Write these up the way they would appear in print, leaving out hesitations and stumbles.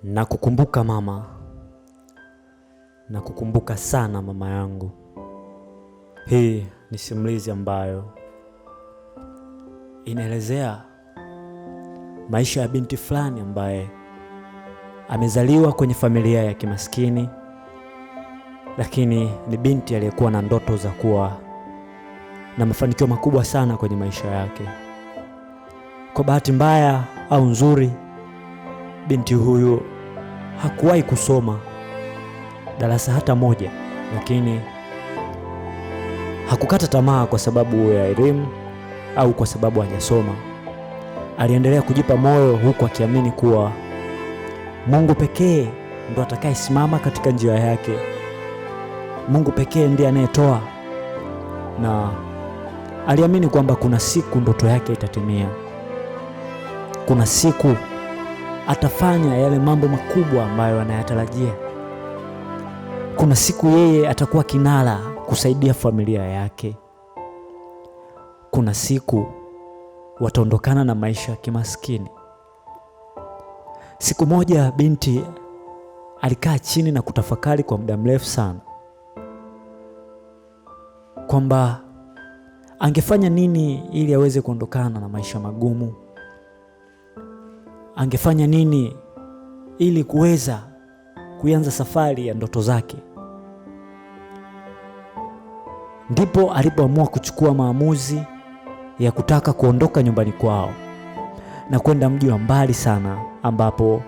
Nakukumbuka mama, nakukumbuka sana mama yangu. Hii ni simulizi ambayo inaelezea maisha ya binti fulani ambaye amezaliwa kwenye familia ya kimaskini, lakini ni binti aliyekuwa na ndoto za kuwa na mafanikio makubwa sana kwenye maisha yake. Kwa bahati mbaya au nzuri, binti huyu hakuwahi kusoma darasa hata moja, lakini hakukata tamaa kwa sababu ya elimu au kwa sababu hajasoma. Aliendelea kujipa moyo huku akiamini kuwa Mungu pekee ndo atakayesimama katika njia yake. Mungu pekee ndiye anayetoa, na aliamini kwamba kuna siku ndoto yake itatimia. Kuna siku atafanya yale mambo makubwa ambayo anayatarajia. Kuna siku yeye atakuwa kinara kusaidia familia yake. Kuna siku wataondokana na maisha ya kimaskini. Siku moja binti alikaa chini na kutafakari kwa muda mrefu sana kwamba angefanya nini ili aweze kuondokana na maisha magumu. Angefanya nini ili kuweza kuanza safari ya ndoto zake. Ndipo alipoamua kuchukua maamuzi ya kutaka kuondoka nyumbani kwao na kwenda mji wa mbali sana, ambapo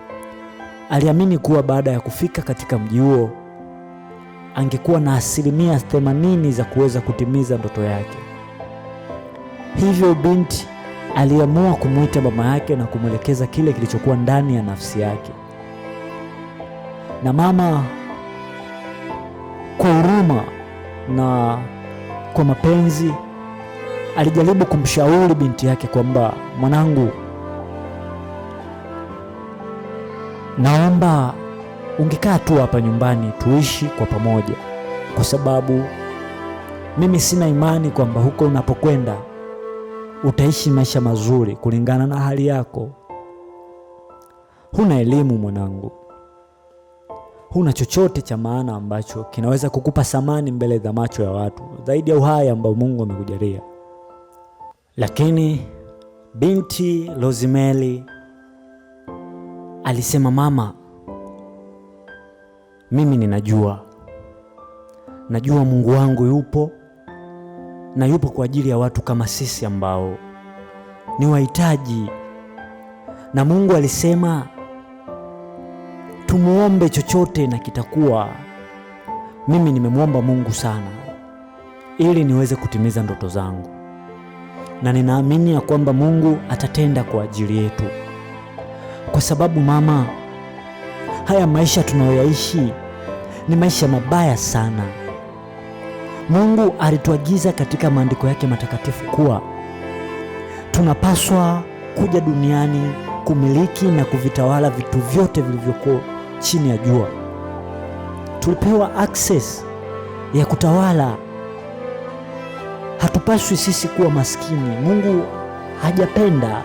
aliamini kuwa baada ya kufika katika mji huo angekuwa na 80% za kuweza kutimiza ndoto yake. Hivyo binti aliamua kumuita mama yake na kumwelekeza kile kilichokuwa ndani ya nafsi yake. Na mama kwa huruma na kwa mapenzi alijaribu kumshauri binti yake kwamba, mwanangu, naomba ungekaa tu hapa nyumbani tuishi kwa pamoja, kwa sababu mimi sina imani kwamba huko unapokwenda utaishi maisha mazuri kulingana na hali yako. Huna elimu mwanangu, huna chochote cha maana ambacho kinaweza kukupa thamani mbele za macho ya watu zaidi ya uhai ambao Mungu amekujalia. Lakini binti Rosemary alisema, mama, mimi najua Mungu wangu yupo, na yupo kwa ajili ya watu kama sisi ambao ni wahitaji. Na Mungu alisema tumuombe chochote na kitakuwa. Mimi nimemwomba Mungu sana ili niweze kutimiza ndoto zangu, na ninaamini ya kwamba Mungu atatenda kwa ajili yetu, kwa sababu mama, haya maisha tunayoyaishi ni maisha mabaya sana. Mungu alituagiza katika maandiko yake matakatifu kuwa tunapaswa kuja duniani kumiliki na kuvitawala vitu vyote vilivyoko chini ya jua. Tulipewa access ya kutawala. Hatupaswi sisi kuwa maskini. Mungu hajapenda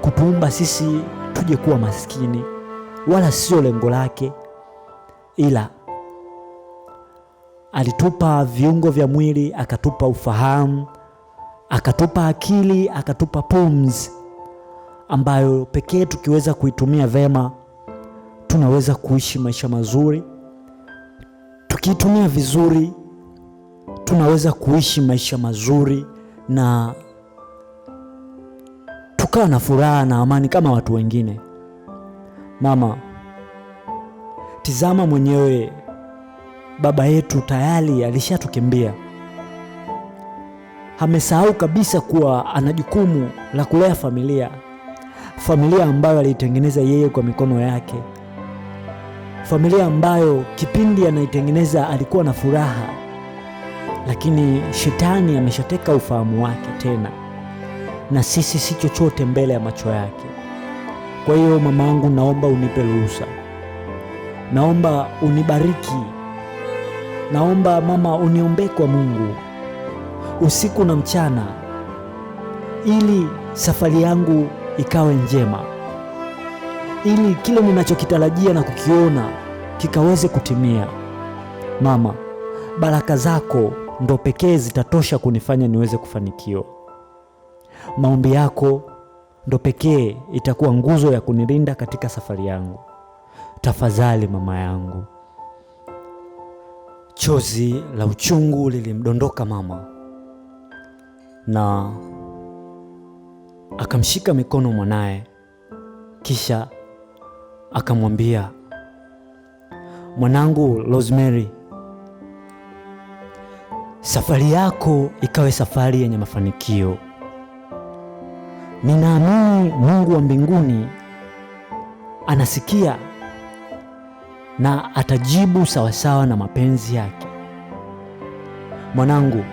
kutuumba sisi tuje kuwa maskini, wala sio lengo lake, ila alitupa viungo vya mwili, akatupa ufahamu, akatupa akili, akatupa pumzi ambayo pekee tukiweza kuitumia vema tunaweza kuishi maisha mazuri. Tukiitumia vizuri tunaweza kuishi maisha mazuri na tukawa na furaha na amani kama watu wengine. Mama, tizama mwenyewe, baba yetu tayari alishatukimbia. Amesahau kabisa kuwa ana jukumu la kulea familia ambayo aliitengeneza yeye kwa mikono yake, familia ambayo kipindi anaitengeneza alikuwa na furaha, lakini shetani ameshateka ufahamu wake tena, na sisi si chochote mbele ya macho yake. Kwa hiyo mamangu, naomba unipe ruhusa, naomba unibariki, naomba mama uniombee kwa Mungu usiku na mchana, ili safari yangu ikawe njema, ili kile ninachokitarajia na kukiona kikaweze kutimia. Mama, baraka zako ndo pekee zitatosha kunifanya niweze kufanikiwa. Maombi yako ndo pekee itakuwa nguzo ya kunilinda katika safari yangu. Tafadhali mama yangu. Chozi la uchungu lilimdondoka mama, na akamshika mikono mwanaye, kisha akamwambia, mwanangu Rosemary, safari yako ikawe safari yenye mafanikio. Ninaamini Mungu wa mbinguni anasikia na atajibu sawasawa na mapenzi yake. Mwanangu,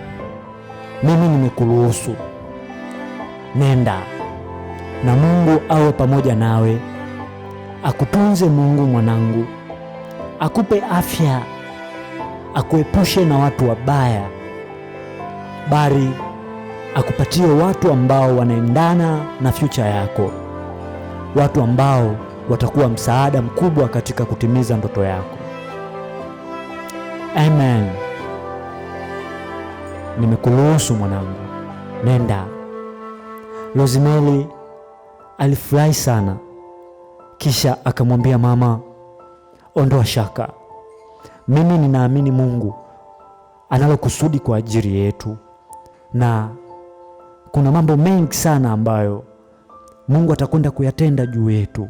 mimi nimekuruhusu. Nenda na Mungu awe pamoja nawe. Akutunze Mungu mwanangu, akupe afya, akuepushe na watu wabaya, bali akupatie watu ambao wanaendana na future yako, watu ambao watakuwa msaada mkubwa katika kutimiza ndoto yako. Amen. Nimekuruhusu mwanangu, nenda. Rosemary alifurahi sana, kisha akamwambia mama, ondoa shaka. Mimi ninaamini Mungu analo kusudi kwa ajili yetu, na kuna mambo mengi sana ambayo Mungu atakwenda kuyatenda juu yetu.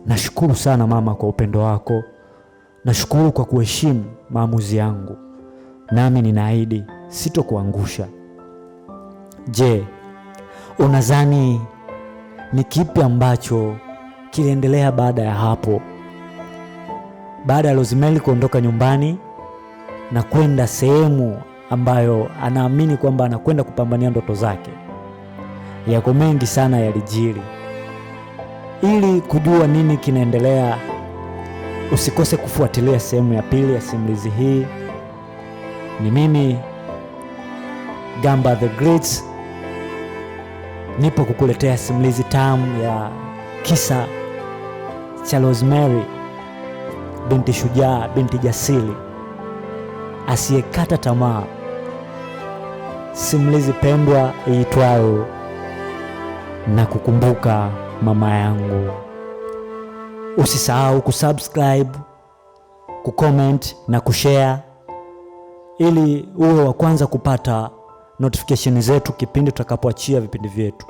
Nashukuru sana mama kwa upendo wako. Nashukuru kwa kuheshimu maamuzi yangu, nami ninaahidi sitokuangusha. Je, unadhani ni kipi ambacho kiliendelea baada ya hapo? Baada ya Rosemary kuondoka nyumbani na kwenda sehemu ambayo anaamini kwamba anakwenda kupambania ndoto zake, yako mengi sana yalijiri. Ili kujua nini kinaendelea, usikose kufuatilia sehemu ya pili ya simulizi hii. Ni mimi Gamba the Great, nipo kukuletea simulizi tamu ya kisa cha Rosemary, binti shujaa, binti jasiri, asiyekata tamaa. Simulizi pendwa iitwayo Na Kukumbuka Mama Yangu. Usisahau kusubscribe, kucomment na kushare ili uwe wa kwanza kupata notification zetu kipindi tutakapoachia vipindi vyetu.